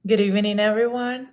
Good evening, everyone.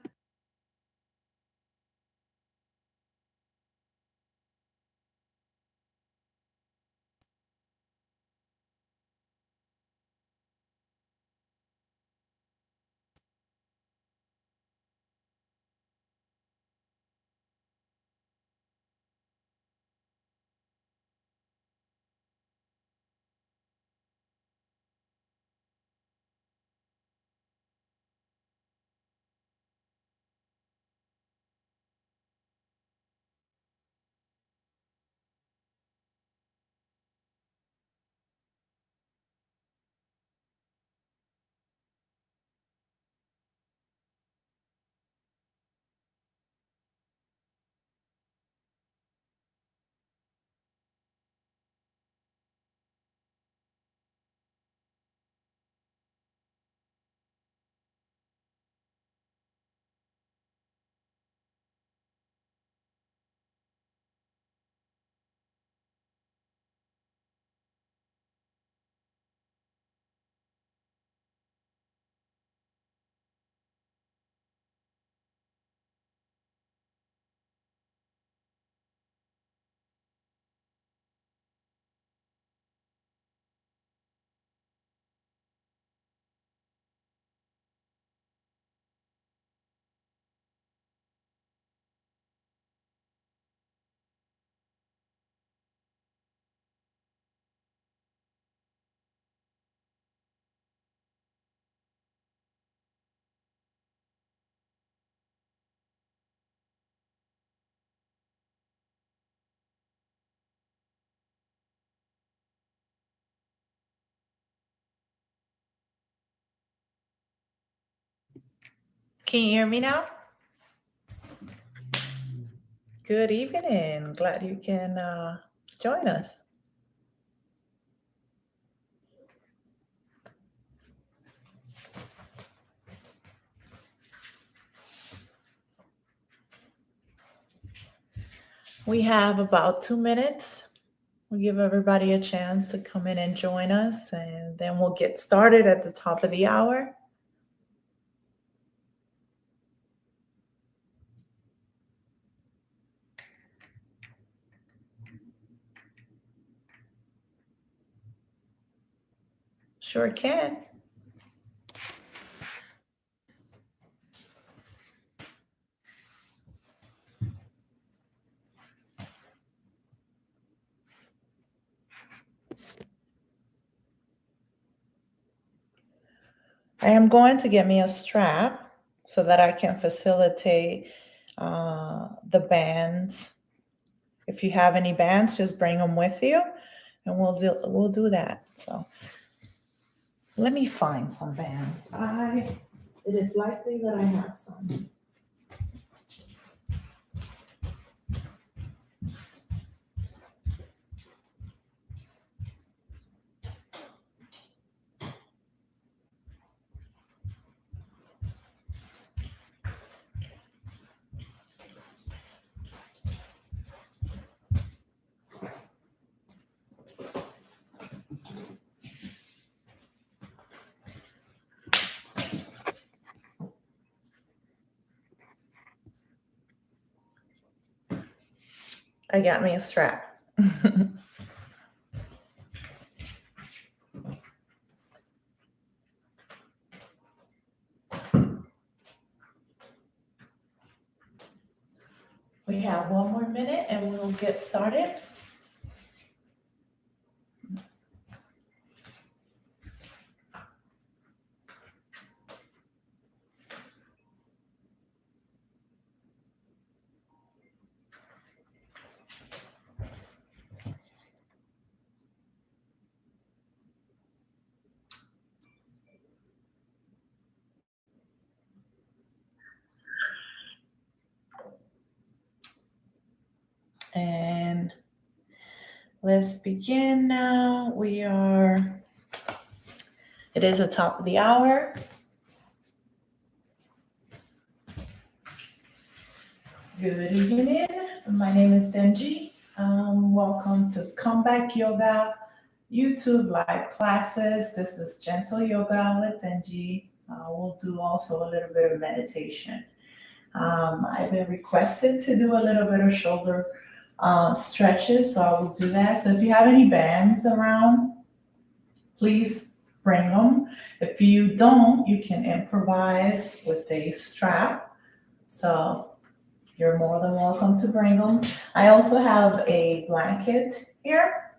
Can you hear me now? Good evening. Glad you can join us. We have about 2 minutes. We'll give everybody a chance to come in and join us, and then we'll get started at the top of the hour. Sure can. I am going to get me a strap so that I can facilitate the bands. If you have any bands, just bring them with you, and we'll do that. So let me find some bands. It is likely that I have some. I got me a strap. We have 1 more minute and we'll get started. And let's begin now. It is the top of the hour. Good evening. My name is Denyi. Welcome to Comeback Yoga YouTube live classes. This is Gentle Yoga with Denyi. We'll do also a little bit of meditation. I've been requested to do a little bit of shoulder stretches, so I will do that. So if you have any bands around, please bring them. If you don't, you can improvise with a strap. So you're more than welcome to bring them. I also have a blanket here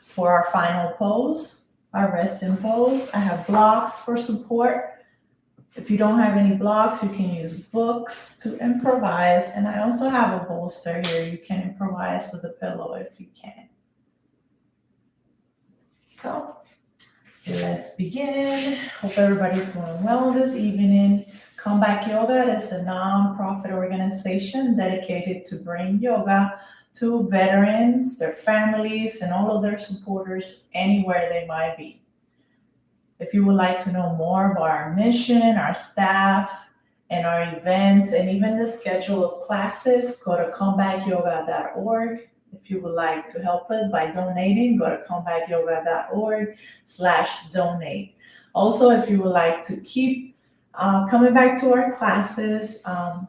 for our final pose, our resting pose. I have blocks for support. If you don't have any blocks, you can use books to improvise. And I also have a bolster here. You can improvise with a pillow if you can. So let's begin. Hope everybody's doing well this evening. Comeback Yoga is a non-profit organization dedicated to bring yoga to veterans, their families, and all of their supporters anywhere they might be. If you would like to know more about our mission, our staff, and our events, and even the schedule of classes, go to comebackyoga.org. If you would like to help us by donating, go to comebackyoga.org/donate. Also, if you would like to keep coming back to our classes,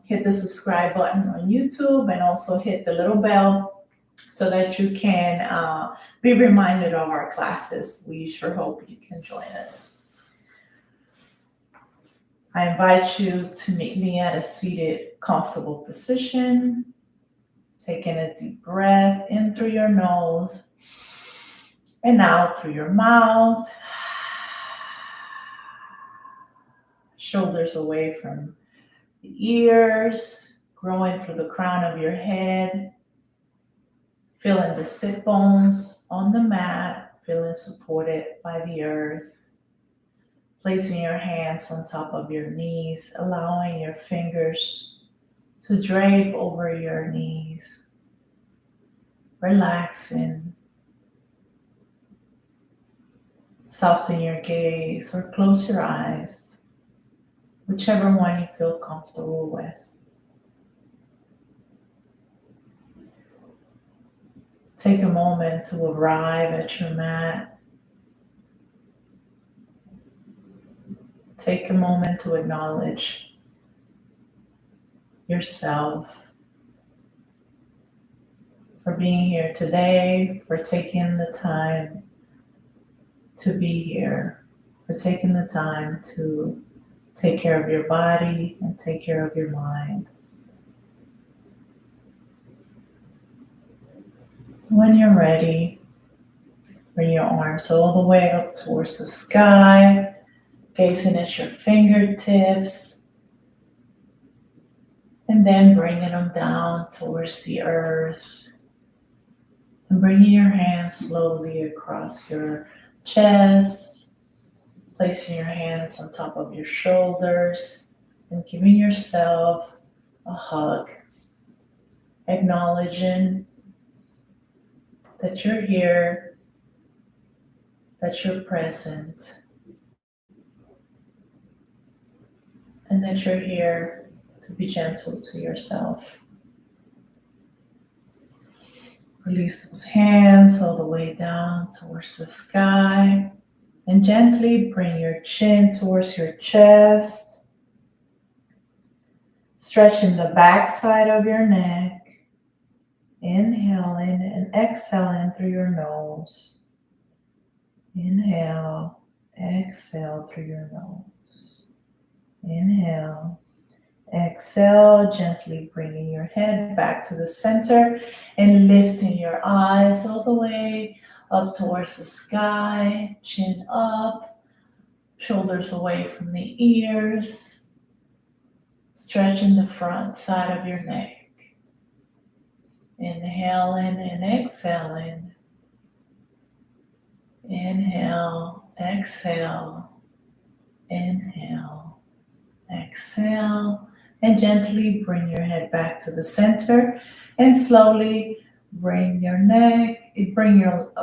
hit the subscribe button on YouTube and also hit the little bell so that you can be reminded of our classes. We sure hope you can join us. I invite you to meet me at a seated, comfortable position, taking a deep breath in through your nose and out through your mouth. Shoulders away from the ears, growing through the crown of your head. Feeling the sit bones on the mat, feeling supported by the earth. Placing your hands on top of your knees, allowing your fingers to drape over your knees. Relaxing. Soften your gaze or close your eyes, whichever one you feel comfortable with. Take a moment to arrive at your mat. Take a moment to acknowledge yourself for being here today, for taking the time to be here, for taking the time to take care of your body and take care of your mind. When you're ready, bring your arms all the way up towards the sky, gazing at your fingertips, and then bringing them down towards the earth, and bringing your hands slowly across your chest, placing your hands on top of your shoulders, and giving yourself a hug, acknowledging that you're here, that you're present, and that you're here to be gentle to yourself. Release those hands all the way down towards the sky, and gently bring your chin towards your chest, stretching the back side of your neck, inhaling and exhaling through your nose. Inhale, exhale through your nose. Inhale, exhale, gently bringing your head back to the center and lifting your eyes all the way up towards the sky, chin up, shoulders away from the ears, stretching the front side of your neck. Inhaling and exhaling. Inhale, exhale, inhale, exhale, and gently bring your head back to the center and slowly bring your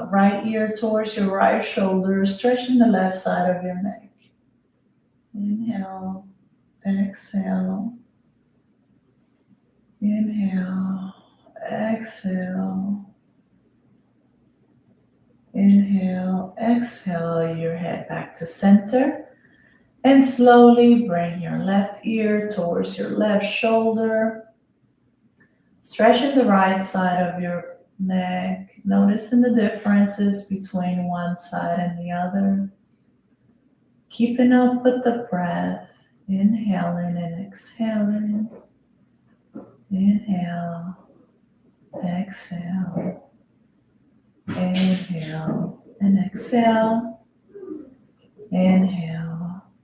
right ear towards your right shoulder, stretching the left side of your neck. Inhale, exhale, inhale, exhale. Inhale, exhale your head back to center. And slowly bring your left ear towards your left shoulder. Stretching the right side of your neck. Noticing the differences between one side and the other. Keeping up with the breath. Inhaling and exhaling. Inhale. Exhale. Inhale and exhale. Inhale.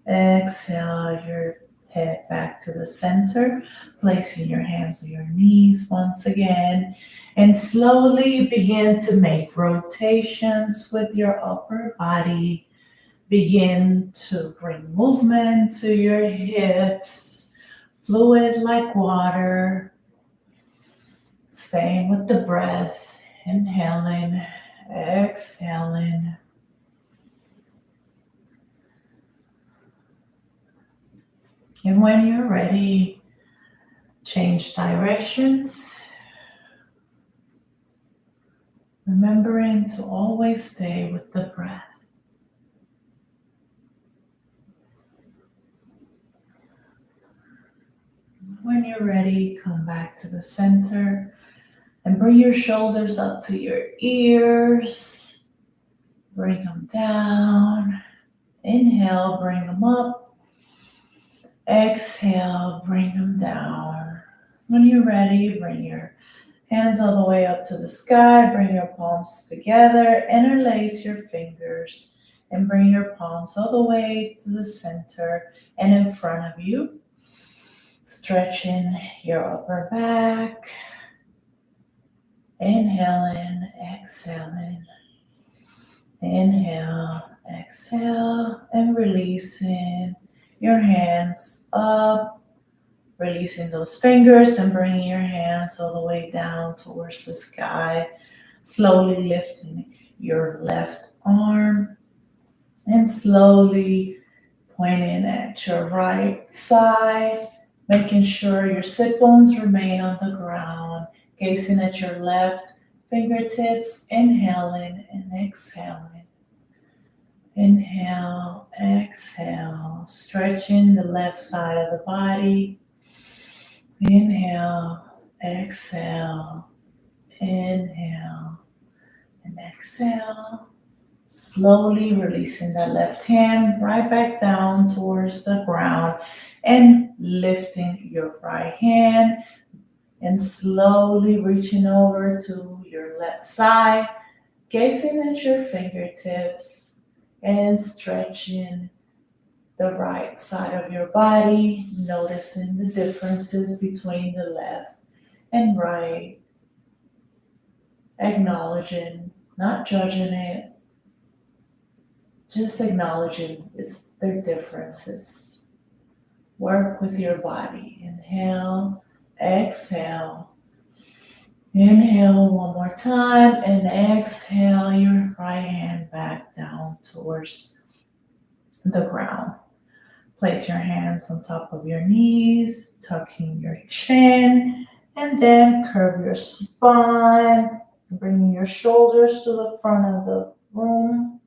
Exhale your head back to the center, placing your hands on your knees once again, and slowly begin to make rotations with your upper body. Begin to bring movement to your hips, fluid like water, staying with the breath, inhaling, exhaling. And when you're ready, change directions, remembering to always stay with the breath. When you're ready, come back to the center and bring your shoulders up to your ears. Bring them down. Inhale, bring them up. Exhale, bring them down. When you're ready, bring your hands all the way up to the sky. Bring your palms together. Interlace your fingers and bring your palms all the way to the center and in front of you. Stretching your upper back. Inhaling, exhaling. Inhale, exhale, and releasing your hands up. Releasing those fingers and bringing your hands all the way down towards the sky. Slowly lifting your left arm and slowly pointing at your right side, making sure your sit bones remain on the ground, gazing at your left fingertips, inhaling and exhaling. Inhale, exhale, stretching the left side of the body. Inhale, exhale, inhale, and exhale. Slowly releasing that left hand right back down towards the ground and lifting your right hand and slowly reaching over to your left side, gazing at your fingertips and stretching the right side of your body, noticing the differences between the left and right, acknowledging, not judging it, just acknowledging their differences. Work with your body. Inhale, exhale. Inhale one more time and exhale your right hand back down towards the ground. Place your hands on top of your knees, tucking your chin, and then curve your spine, bringing your shoulders to the front of the room.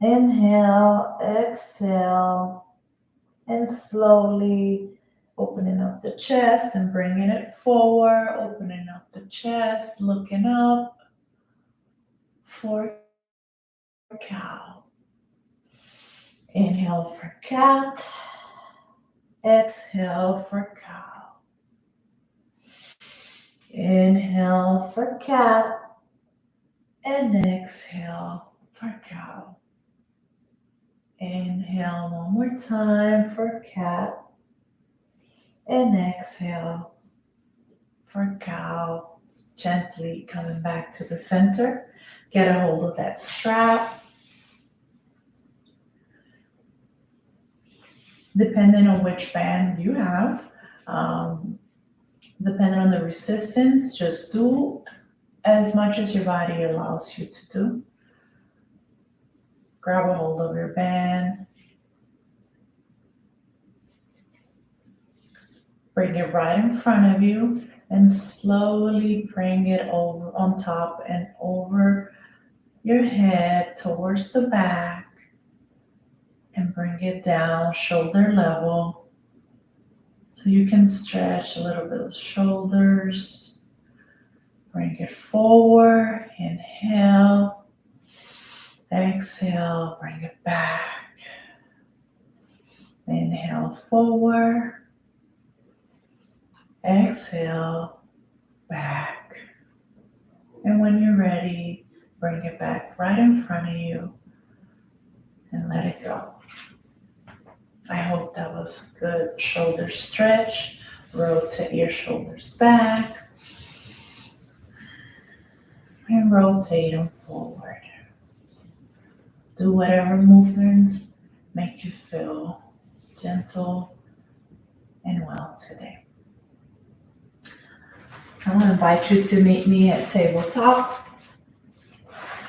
Inhale, exhale, and slowly opening up the chest and bringing it forward, opening up the chest, looking up for cow. Inhale for cat, exhale for cow. Inhale for cat and exhale for cow. Inhale one more time for cat and exhale for cow. Gently coming back to the center. Get a hold of that strap. Depending on which band you have, depending on the resistance, just do as much as your body allows you to do. Grab a hold of your band. Bring it right in front of you and slowly bring it over on top and over your head towards the back and bring bring it down, shoulder level. So you can stretch a little bit of shoulders. Bring it forward, inhale. Exhale, bring it back. Inhale forward. Exhale, back. And when you're ready, bring it back right in front of you and let it go. I hope that was a good shoulder stretch. Rotate your shoulders back and rotate them forward. Do whatever movements make you feel gentle and well today. I want to invite you to meet me at tabletop,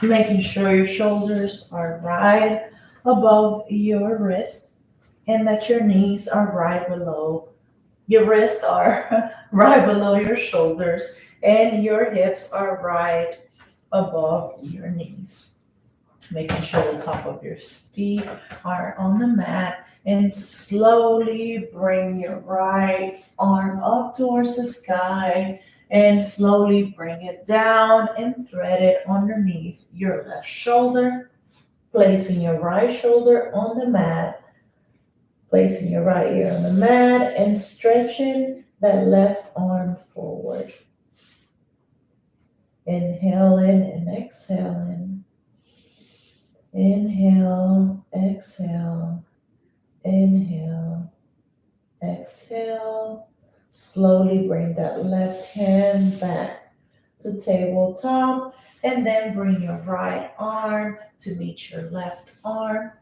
making sure your shoulders are right above your wrist and that your knees are right below your wrists are right below your shoulders and your hips are right above your knees. Making sure the top of your feet are on the mat and slowly bring your right arm up towards the sky and slowly bring it down and thread it underneath your left shoulder, placing your right shoulder on the mat. Placing your right ear on the mat and stretching that left arm forward. Inhaling and exhaling. Inhale, exhale, inhale, exhale. Slowly bring that left hand back to tabletop and then bring your right arm to meet your left arm.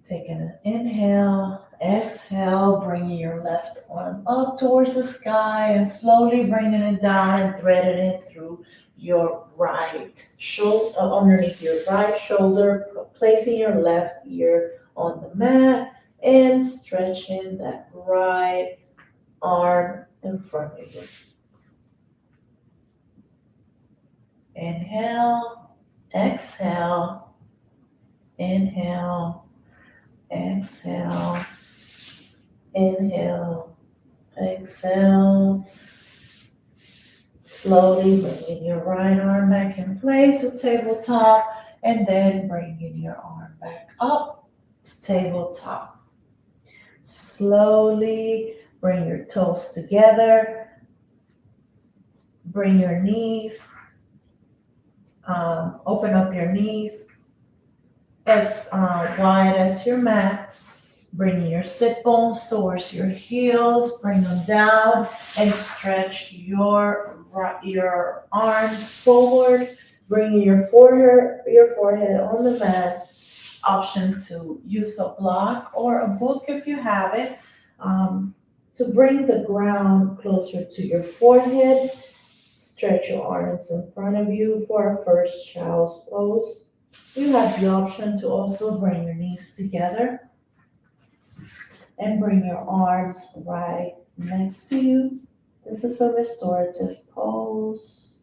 Taking an inhale, exhale, bringing your left arm up towards the sky and slowly bringing it down and threading it through your right shoulder, underneath your right shoulder, placing your left ear on the mat and stretching that right arm in front of you. Inhale, exhale, inhale, exhale, inhale, exhale. Slowly bringing your right arm back in place to tabletop and then bringing your arm back up to tabletop. Slowly bring your toes together. Bring your knees, open up your knees as wide as your mat. Bringing your sit bones towards your heels, bring them down and stretch your arms forward, bringing your forehead on the mat. Option to use a block or a book if you have it, to bring the ground closer to your forehead. Stretch your arms in front of you for a first child's pose. You have the option to also bring your knees together and bring your arms right next to you. This is a restorative pose.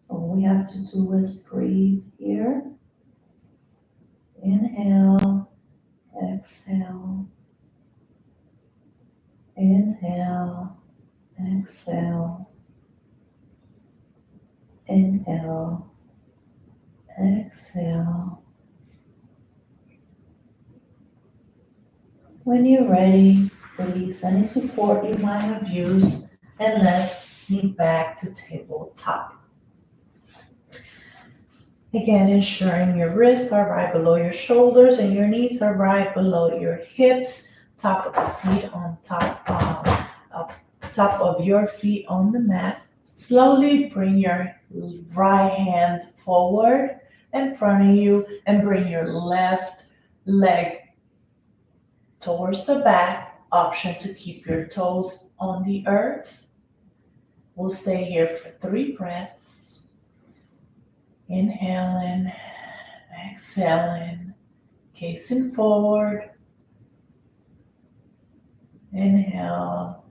All we have to do is breathe here. Inhale, exhale. Inhale, exhale. Inhale, exhale. When you're ready, release any support you might have used and let's meet back to tabletop. Again, ensuring your wrists are right below your shoulders and your knees are right below your hips. Top of the feet on top of your feet on the mat. Slowly bring your right hand forward in front of you and bring your left leg towards the back. Option to keep your toes on the earth. We'll stay here for 3 breaths. Inhaling, exhaling, gazing forward. Inhale,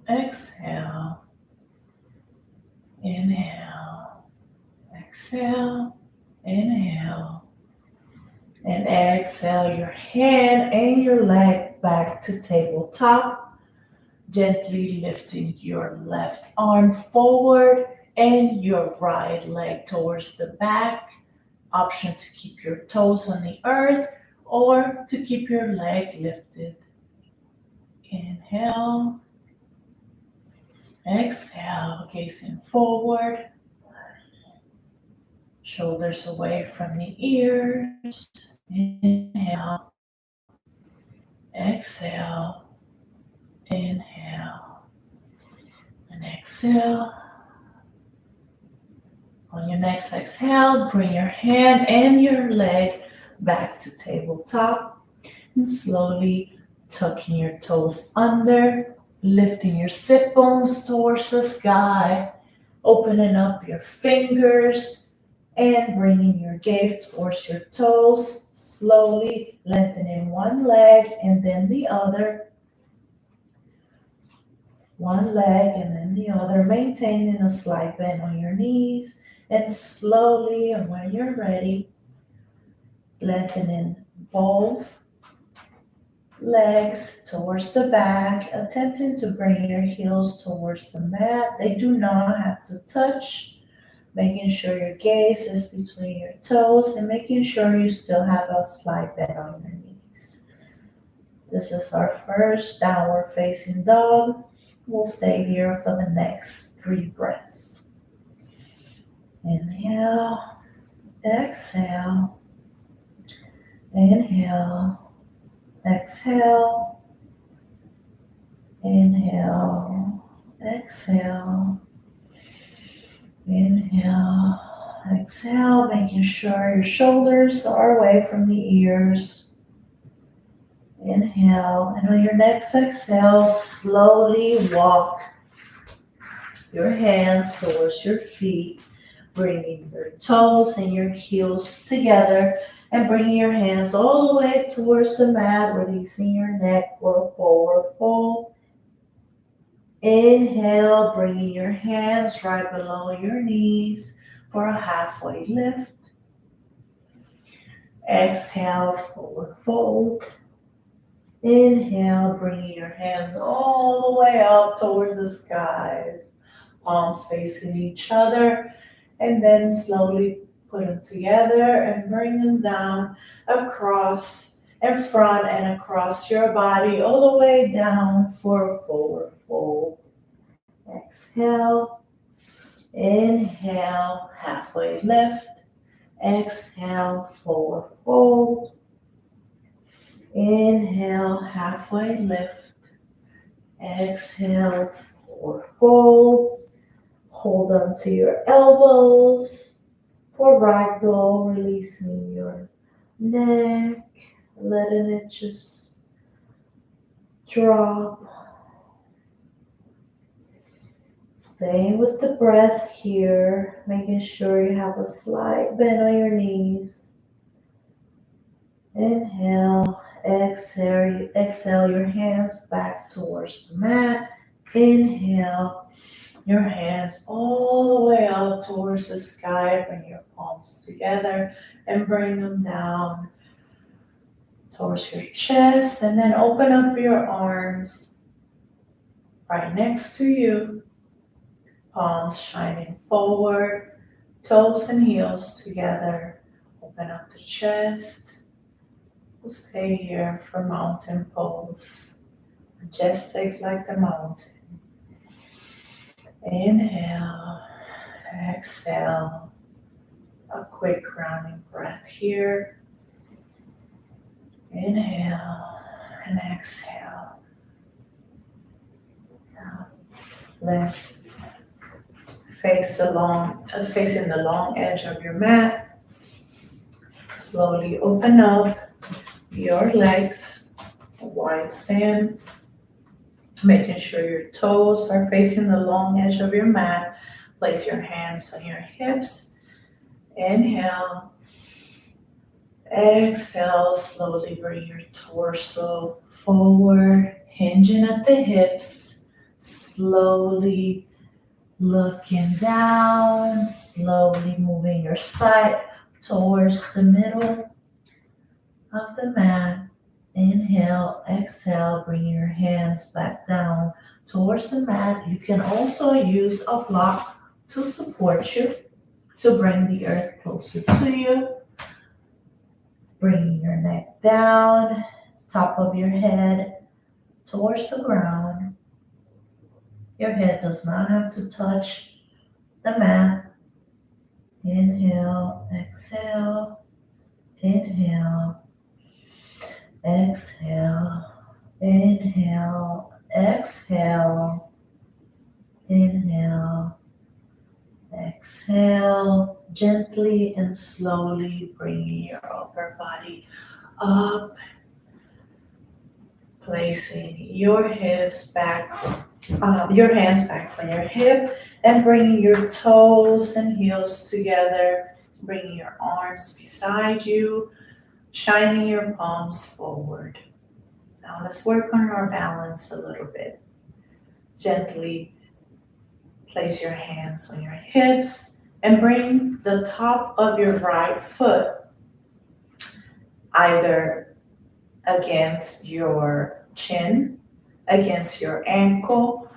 exhale, inhale, exhale, inhale, And exhale your hand and your leg back to tabletop. Gently lifting your left arm forward and your right leg towards the back. Option to keep your toes on the earth or to keep your leg lifted. Inhale. Exhale, gazing forward. Shoulders away from the ears. Inhale. Exhale. Inhale. And exhale. On your next exhale, bring your hand and your leg back to tabletop and slowly tucking your toes under, lifting your sit bones towards the sky, opening up your fingers and bringing your gaze towards your toes, slowly lengthening one leg and then the other. One leg and then the other, maintaining a slight bend on your knees. And slowly, and when you're ready, lengthening both legs towards the back, attempting to bring your heels towards the mat. They do not have to touch, making sure your gaze is between your toes and making sure you still have a slight bend on your knees. This is our first downward facing dog. We'll stay here for the next 3 breaths. Inhale, exhale, inhale, exhale, inhale, exhale, inhale, exhale, making sure your shoulders are away from the ears. Inhale, and on your next exhale, slowly walk your hands towards your feet, bringing your toes and your heels together and bringing your hands all the way towards the mat, releasing your neck for a forward fold. Inhale, bringing your hands right below your knees for a halfway lift. Exhale, forward fold. Inhale, bringing your hands all the way up towards the skies, palms facing each other, and then slowly put them together and bring them down across in front and across your body, all the way down for a forward fold. Exhale, inhale, halfway lift. Exhale, forward fold. Inhale, halfway lift. Exhale, forward fold. Hold on to your elbows for ragdoll, releasing your neck, letting it just drop. Staying with the breath here, making sure you have a slight bend on your knees. Inhale, exhale your hands back towards the mat. Inhale, your hands all the way up towards the sky. Bring your palms together and bring them down towards your chest. And then open up your arms right next to you. Palms shining forward, toes and heels together. Open up the chest. We'll stay here for mountain pose. Majestic like the mountain. Inhale, exhale. A quick grounding breath here. Inhale and exhale. Now, let's facing the long edge of your mat. Slowly open up your legs, a wide stance, making sure your toes are facing the long edge of your mat. Place your hands on your hips. Inhale. Exhale, slowly bring your torso forward, hinging at the hips, slowly looking down, slowly moving your side towards the middle. of the mat. Inhale, exhale, bring your hands back down towards the mat. You can also use a block to support you, to bring the earth closer to you. Bringing your neck down, top of your head towards the ground. Your head does not have to touch the mat. Inhale, exhale, inhale, exhale, inhale, exhale, inhale, exhale. Gently and slowly bringing your upper body up, placing your hips back, your hands back on your hip, and bringing your toes and heels together, bringing your arms beside you, shining your palms forward. Now let's work on our balance a little bit. Gently place your hands on your hips and bring the top of your right foot either against your chin, against your ankle,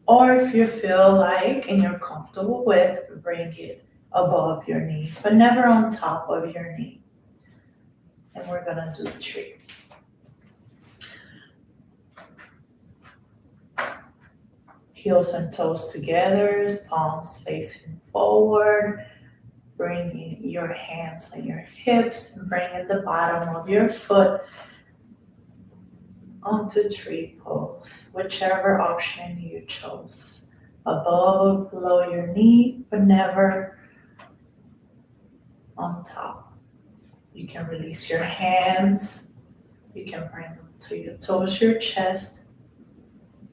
or if you feel like and you're comfortable with, bring it above your knee, but never on top of your knee. And we're gonna do tree. Heels and toes together, palms facing forward, bringing your hands on your hips and bringing the bottom of your foot onto tree pose, whichever option you chose. Above or below your knee, but never on top. You can release your hands. You can bring them to your toes, your chest.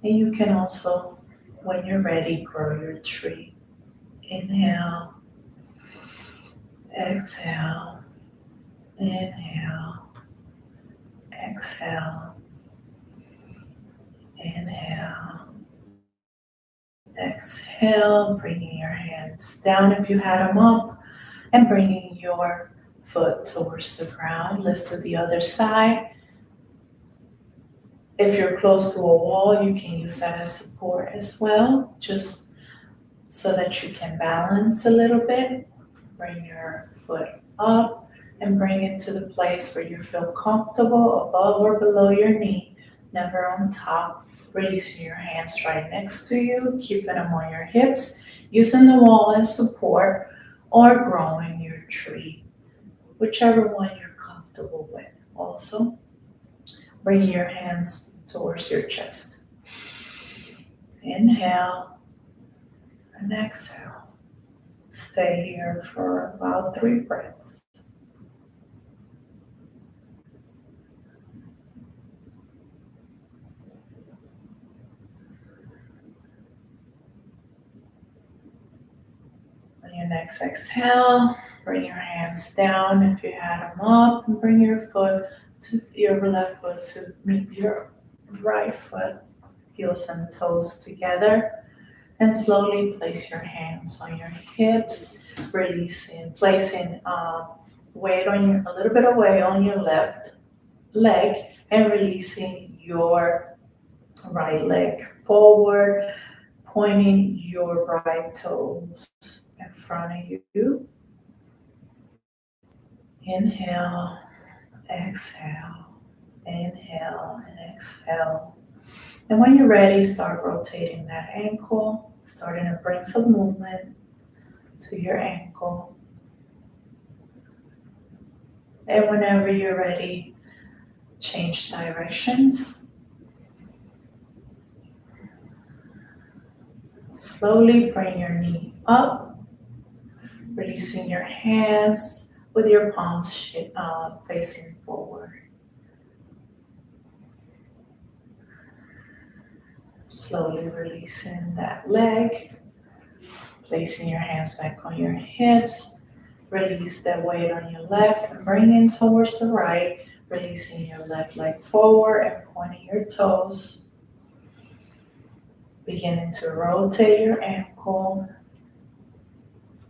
And you can also, when you're ready, grow your tree. Inhale, exhale, inhale, exhale, inhale, exhale, bringing your hands down if you had them up, and bringing your foot towards the ground. Let's do the other side. If you're close to a wall, you can use that as support as well, just so that you can balance a little bit. Bring your foot up and bring it to the place where you feel comfortable, above or below your knee, never on top. Releasing your hands right next to you, keeping them on your hips, using the wall as support, or growing your tree, whichever one you're comfortable with. Also, bringing your hands towards your chest. Inhale and exhale. Stay here for about 3 breaths. On your next exhale, bring your hands down if you had them up, and bring your left foot to meet your right foot, heels and toes together, and slowly place your hands on your hips, releasing, placing weight on a little bit of weight on your left leg, and releasing your right leg forward, pointing your right toes in front of you. Inhale, exhale, inhale, and exhale. And when you're ready, start rotating that ankle, starting to bring some movement to your ankle. And whenever you're ready, change directions. Slowly bring your knee up, releasing your hands with your palms facing forward. Slowly releasing that leg, placing your hands back on your hips. Release that weight on your left and bring in towards the right, releasing your left leg forward and pointing your toes. Beginning to rotate your ankle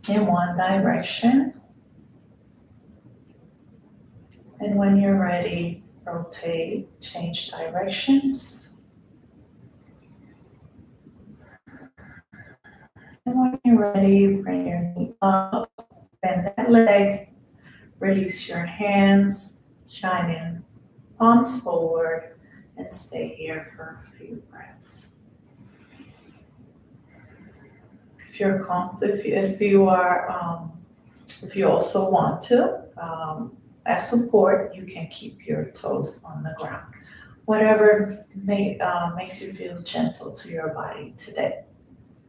in one direction. And when you're ready, rotate, change directions. And when you're ready, bring your knee up, bend that leg, release your hands, shining palms forward, and stay here for a few breaths. If you also want to, as support, you can keep your toes on the ground. Whatever makes you feel gentle to your body today.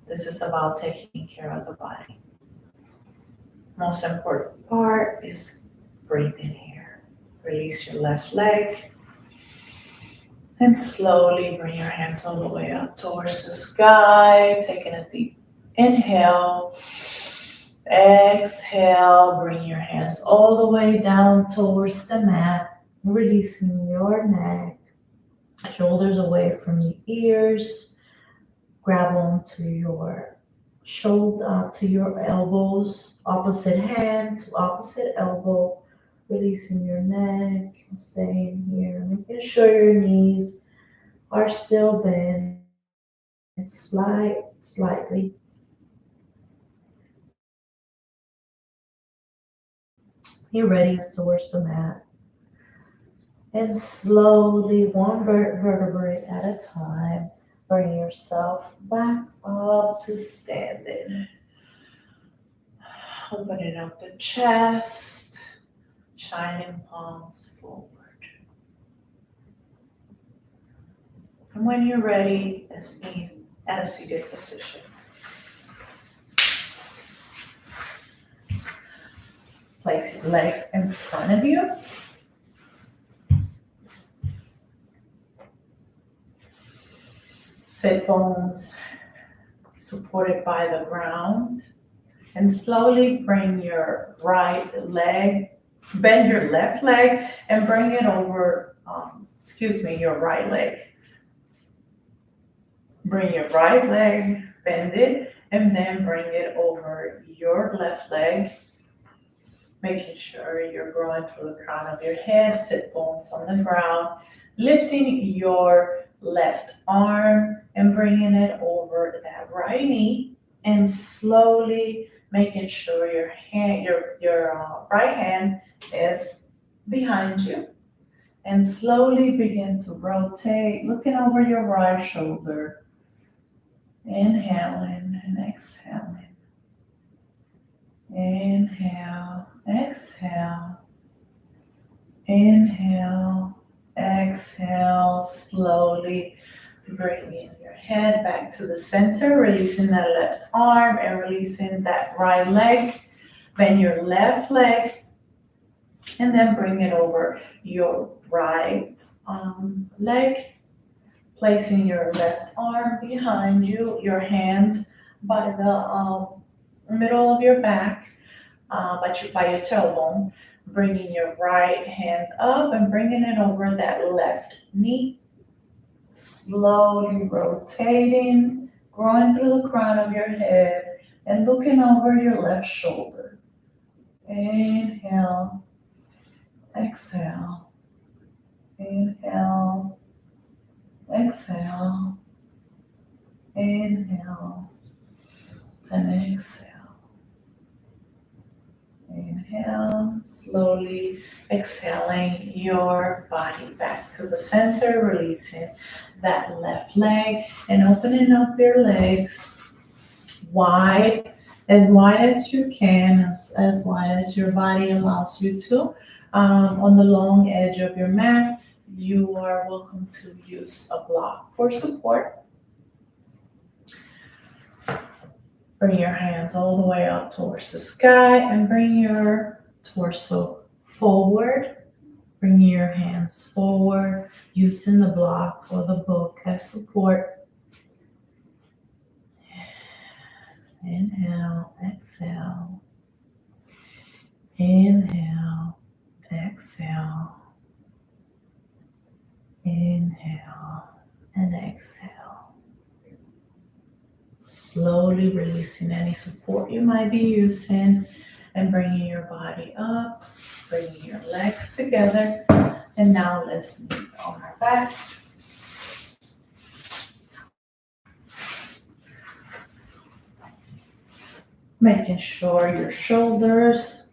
This is about taking care of the body. Most important part is breathing here. Release your left leg and slowly bring your hands all the way up towards the sky. Taking a deep inhale. Exhale, bring your hands all the way down towards the mat, releasing your neck, shoulders away from the ears. Grab onto your shoulder, to your elbows, opposite hand to opposite elbow, releasing your neck and staying here, making sure your knees are still bent, slightly. You're ready towards the mat. And slowly, one vertebrae at a time, bring yourself back up to standing. Opening up the chest, shining palms forward. And when you're ready, let's meet at a seated position. Place your legs in front of you. Sit bones supported by the ground. And slowly bring your right leg, bend your left leg and bring it over, your right leg. Bring your right leg, bend it, and then bring it over your left leg. Making sure you're growing through the crown of your head, sit bones on the ground, lifting your left arm and bringing it over that right knee, and slowly making sure your right hand is behind you, and slowly begin to rotate, looking over your right shoulder, inhaling and exhaling. Inhale, exhale, inhale, exhale, slowly bringing your head back to the center, releasing that left arm and releasing that right leg. Bend your left leg and then bring it over your right leg, placing your left arm behind you, your hand by the middle of your back, by your tailbone, bringing your right hand up and bringing it over that left knee, slowly rotating, growing through the crown of your head and looking over your left shoulder. Inhale, exhale, inhale, exhale, inhale, and exhale. Inhale, slowly exhaling your body back to the center, releasing that left leg and opening up your legs wide as you can, as wide as your body allows you to. On the long edge of your mat, you are welcome to use a block for support. Bring your hands all the way up towards the sky and bring your torso forward. Bring your hands forward, using the block or the book as support. Inhale, exhale. Inhale, exhale. Inhale and exhale. Slowly releasing any support you might be using and bringing your body up Bringing your legs together. And now let's meet on our backs. Making sure your shoulders,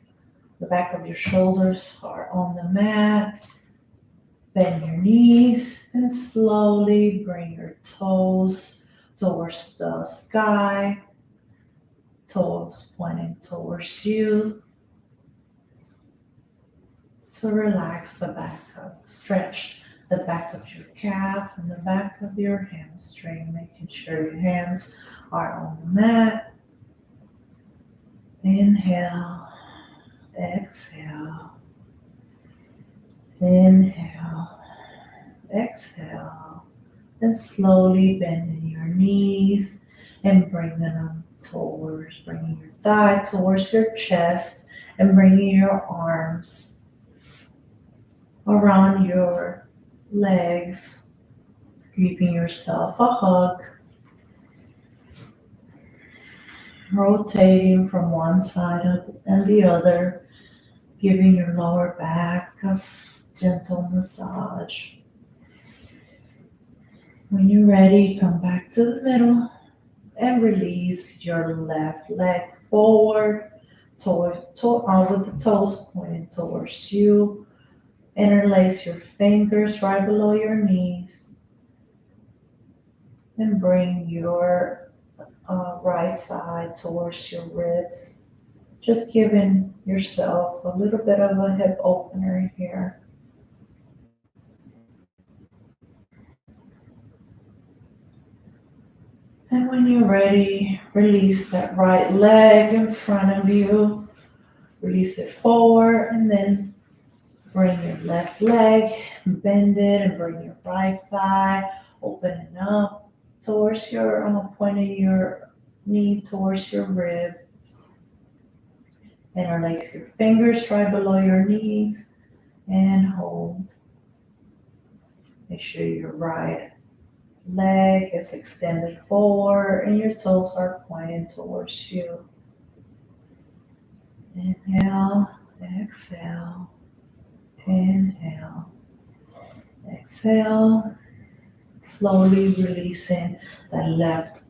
the back of your shoulders are on the mat. Bend your knees and slowly bring your toes towards the sky, toes pointing towards you. To relax the back of, stretch the back of your calf and the back of your hamstring, making sure your hands are on the mat. Inhale, exhale, inhale, exhale, and slowly bending your knees and bringing them towards, bringing your thigh towards your chest and bringing your arms around your legs, giving yourself a hug, rotating from one side and the other, giving your lower back a gentle massage. When you're ready, come back to the middle and release your left leg forward with the toes pointing towards you. Interlace your fingers right below your knees and bring your right thigh towards your ribs. Just giving yourself a little bit of a hip opener here. And when you're ready, release that right leg in front of you. Release it forward and then bring your left leg, bend it and bring your right thigh, opening up towards your, pointing your knee towards your rib. Interlace your fingers right below your knees and hold. Make sure your right leg is extended forward and your toes are pointing towards you. Inhale, exhale, inhale, exhale. Slowly releasing that left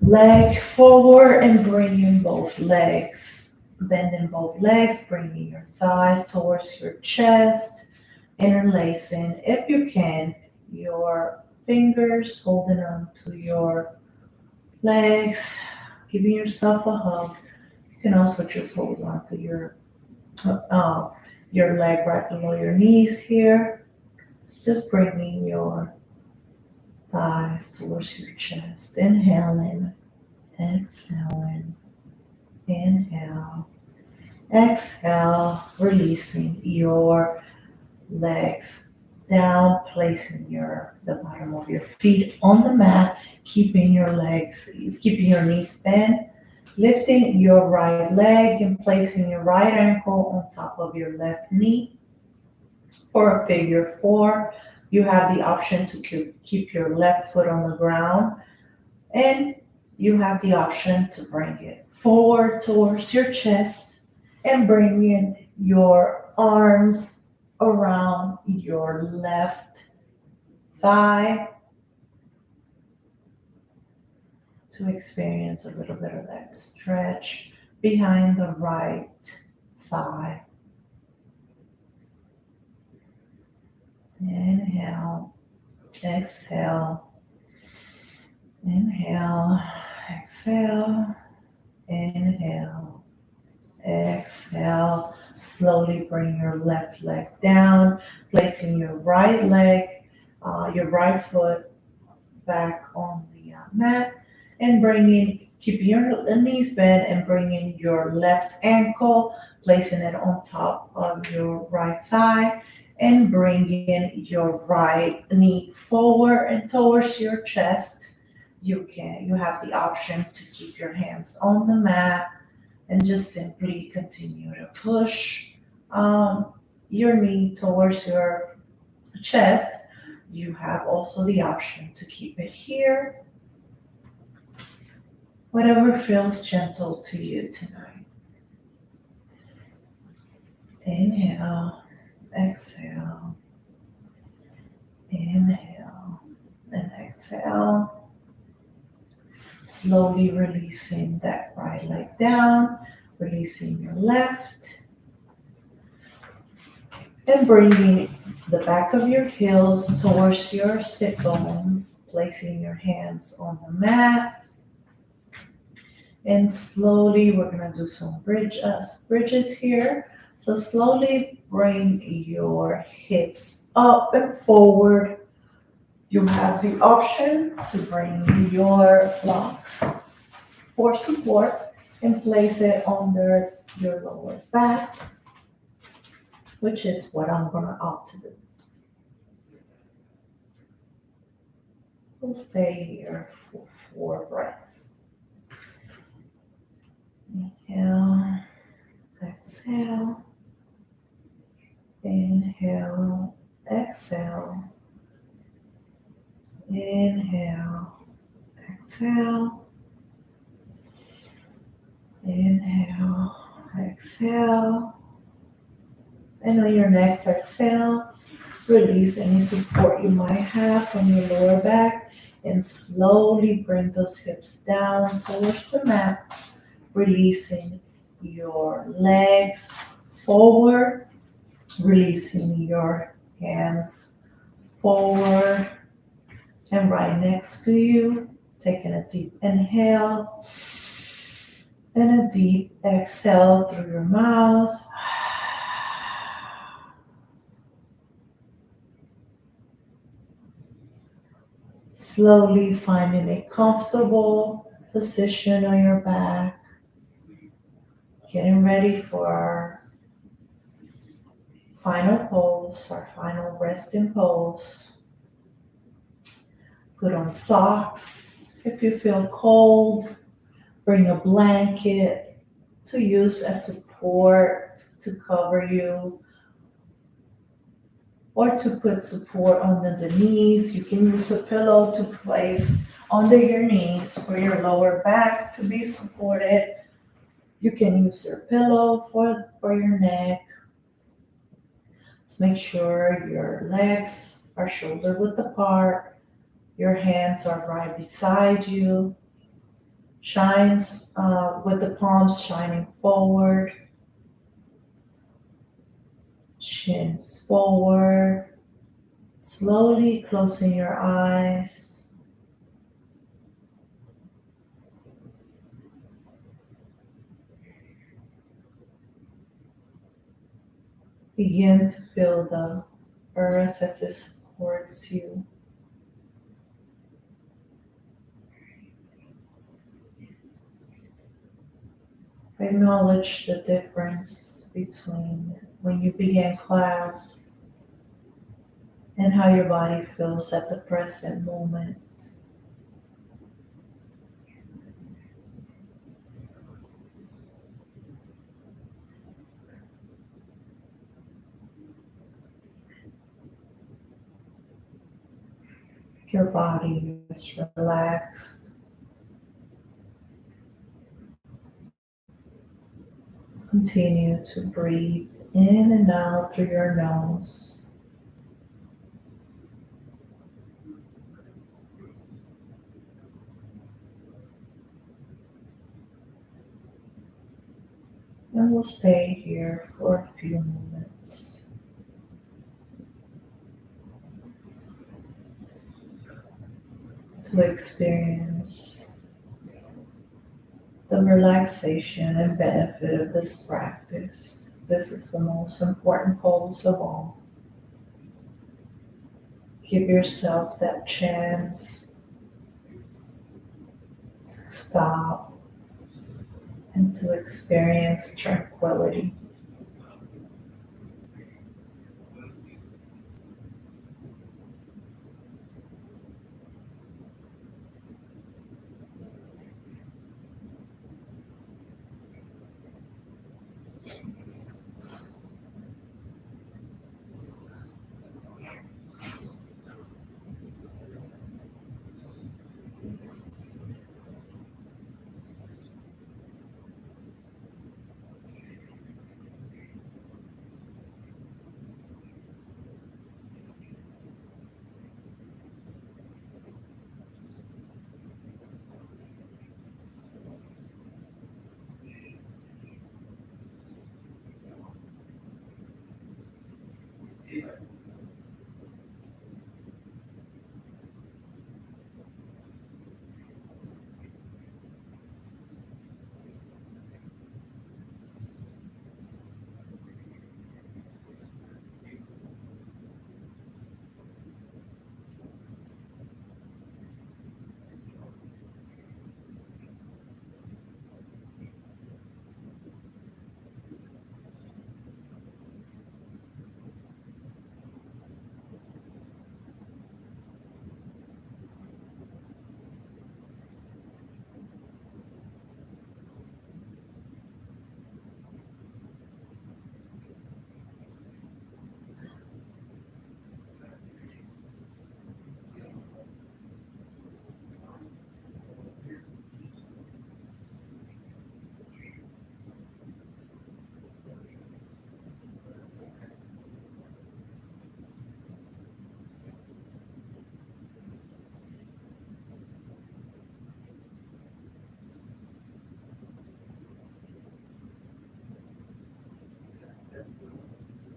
leg forward and bringing both legs, bending both legs, bringing your thighs towards your chest, interlacing, if you can, your fingers, holding on to your legs, giving yourself a hug. You can also just hold on to your leg right below your knees here, just bringing your thighs towards your chest. Inhaling, exhaling, inhale, exhale, releasing your legs down, placing the bottom of your feet on the mat, keeping your knees bent, lifting your right leg and placing your right ankle on top of your left knee. For a figure four, you have the option to keep your left foot on the ground, and you have the option to bring it forward towards your chest and bring in your arms around your left thigh to experience a little bit of that stretch behind the right thigh. Inhale, exhale, inhale, exhale, inhale, exhale. Slowly bring your left leg down, placing your right your right foot back on the mat, and keeping your knees bent and bringing your left ankle, placing it on top of your right thigh, and bringing your right knee forward and towards your chest. You have the option to keep your hands on the mat and just simply continue to push your knee towards your chest. You have also the option to keep it here, whatever feels gentle to you tonight. Inhale. Inhale, exhale, inhale, and exhale. Slowly releasing that right leg down, releasing your left, and bringing the back of your heels towards your sit bones, placing your hands on the mat. And slowly, we're gonna do some bridges here. So slowly bring your hips up and forward. You have the option to bring your blocks for support and place it under your lower back, which is what I'm gonna opt to do. We'll stay here for 4 breaths. Inhale, exhale, inhale, exhale, inhale, exhale, inhale, exhale. And on your next exhale, release any support you might have from your lower back and slowly bring those hips down towards the mat, releasing your legs forward, releasing your hands forward and right next to you, taking a deep inhale and a deep exhale through your mouth. Slowly finding a comfortable position on your back, getting ready for our final pose, our final resting pose. Put on socks. If you feel cold, bring a blanket to use as support to cover you or to put support under the knees. You can use a pillow to place under your knees for your lower back to be supported. You can use your pillow for your neck. Just make sure your legs are shoulder width apart. Your hands are right beside you. Shines with the palms shining forward. Shins forward. Slowly closing your eyes. Begin to feel the earth as it supports you. Acknowledge the difference between when you began class and how your body feels at the present moment. Your body is relaxed. Continue to breathe in and out through your nose. And we'll stay here for a few moments to experience the relaxation and benefit of this practice. This is the most important pose of all. Give yourself that chance to stop and to experience tranquility.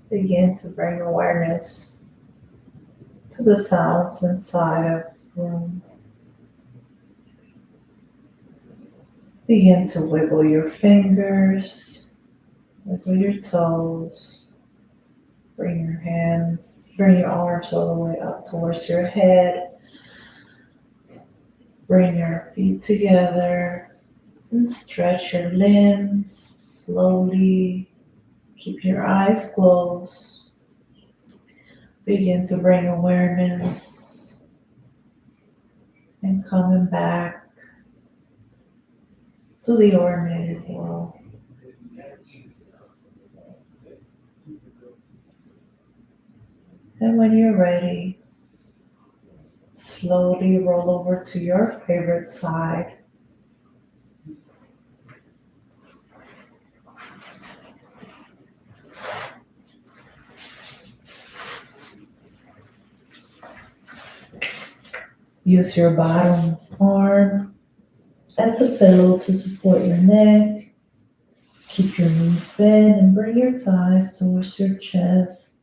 Begin to bring awareness to the sounds inside of the room. Begin to wiggle your fingers, wiggle your toes, bring your hands, bring your arms all the way up towards your head. Bring your feet together and stretch your limbs slowly. Keep your eyes closed. Begin to bring awareness and coming back to the ordinary world. And when you're ready, slowly roll over to your favorite side. Use your bottom arm as a pillow to support your neck. Keep your knees bent and bring your thighs towards your chest.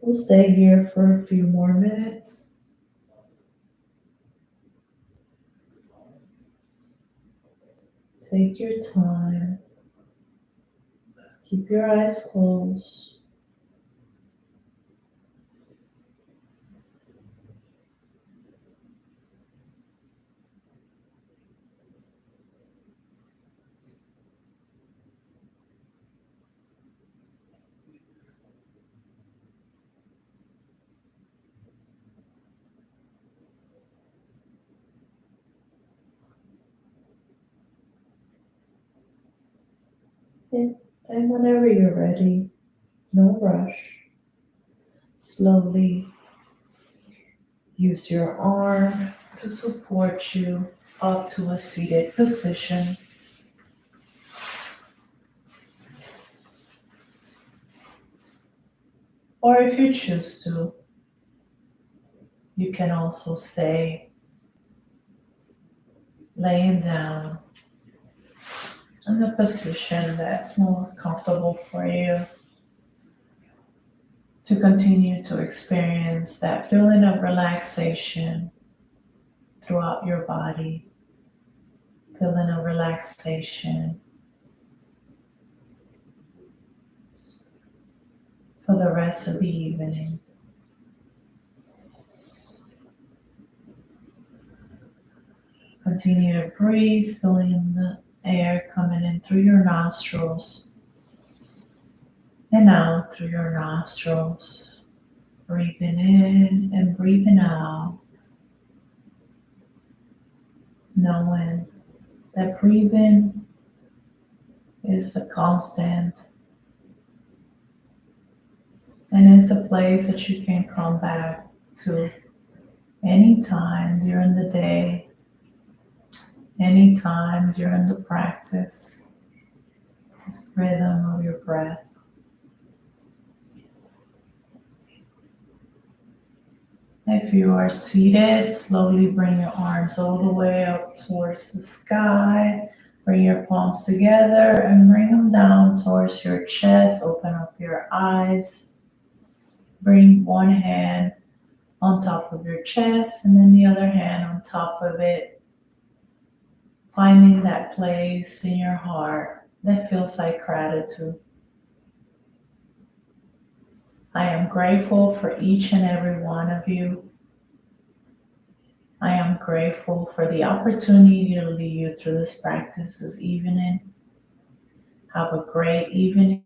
We'll stay here for a few more minutes. Take your time. Keep your eyes closed. And whenever you're ready, no rush. Slowly use your arm to support you up to a seated position. Or if you choose to, you can also stay laying down in the position that's more comfortable for you to continue to experience that feeling of relaxation throughout your body, feeling of relaxation for the rest of the evening. Continue to breathe, feeling the air coming in through your nostrils and out through your nostrils. Breathing in and breathing out, knowing that breathing is a constant and is the place that you can come back to anytime during the day, anytime during the practice, rhythm of your breath. If you are seated, slowly bring your arms all the way up towards the sky. Bring your palms together and bring them down towards your chest. Open up your eyes. Bring one hand on top of your chest and then the other hand on top of it. Finding that place in your heart that feels like gratitude. I am grateful for each and every one of you. I am grateful for the opportunity to lead you through this practice this evening. Have a great evening.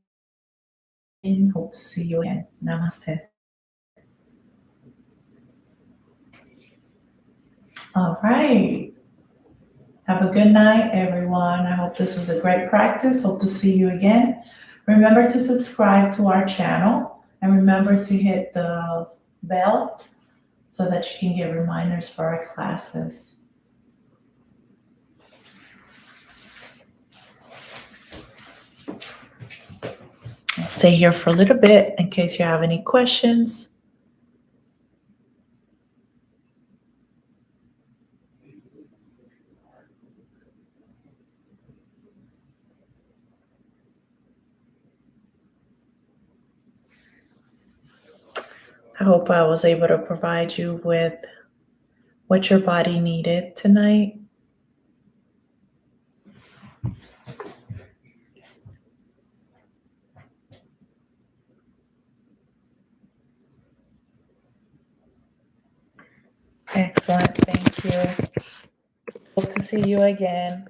Hope to see you again. Namaste. All right. Have a good night, everyone. I hope this was a great practice. Hope to see you again. Remember to subscribe to our channel and remember to hit the bell so that you can get reminders for our classes. I'll stay here for a little bit in case you have any questions. I hope I was able to provide you with what your body needed tonight. Excellent. Thank you. Hope to see you again.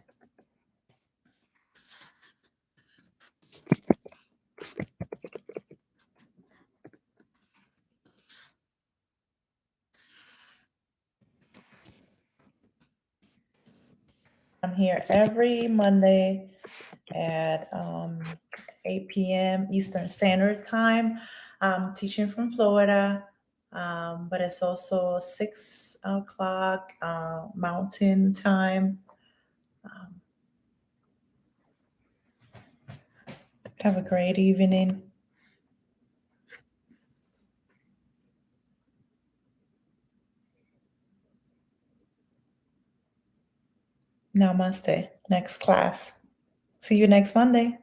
I'm here every Monday at 8 p.m. Eastern Standard Time. I'm teaching from Florida, but it's also 6 o'clock Mountain Time. Um, have a great evening. Namaste. Next class. See you next Monday.